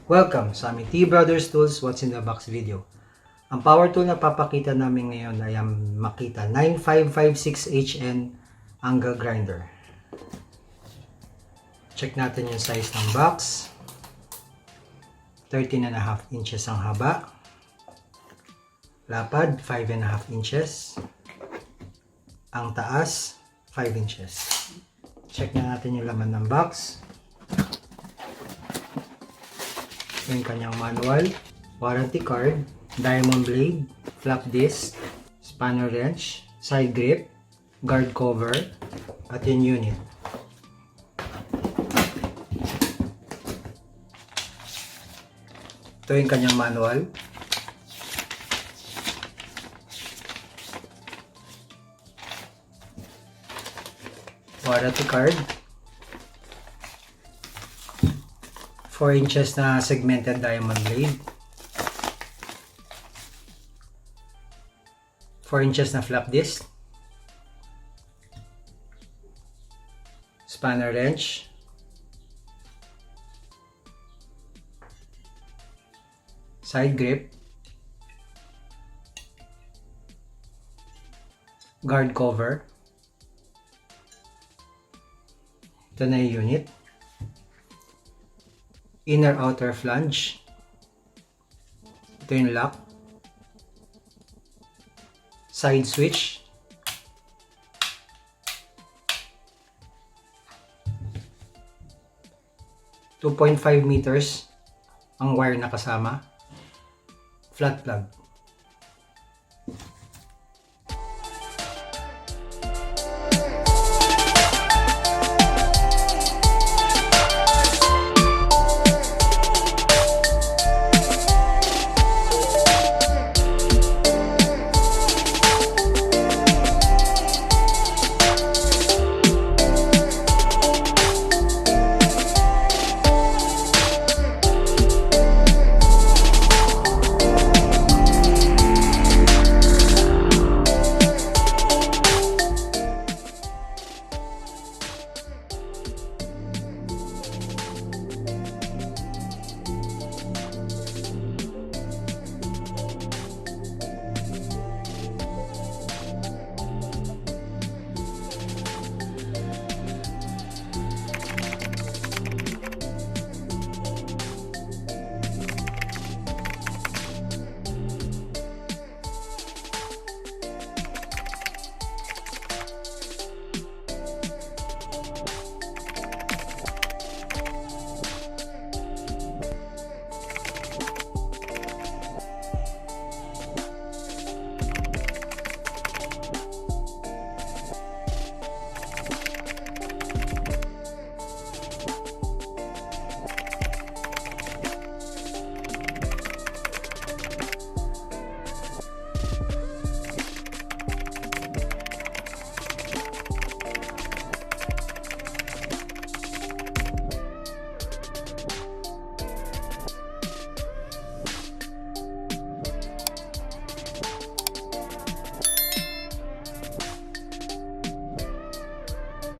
Welcome sa aming T Brothers Tools What's in the Box video. Ang power tool na papakita namin ngayon ay ang Makita 9556HN angle grinder. Check natin yung size ng box. 13.5 inches ang haba. Lapad 5.5 inches. Ang taas 5 inches. Check na natin yung laman ng box. Yung kanyang manual, warranty card, diamond blade, flap disc, spanner wrench, side grip, guard cover, at yung unit. Ito yung kanyang manual. Warranty card. 4 inches na segmented diamond blade. 4 inches na flap disc. Spanner wrench. Side grip. Guard cover. Ito na yung unit. Inner outer flange. Ito yung lock. Side switch. .5 meters ang wire na kasama. Flat plug.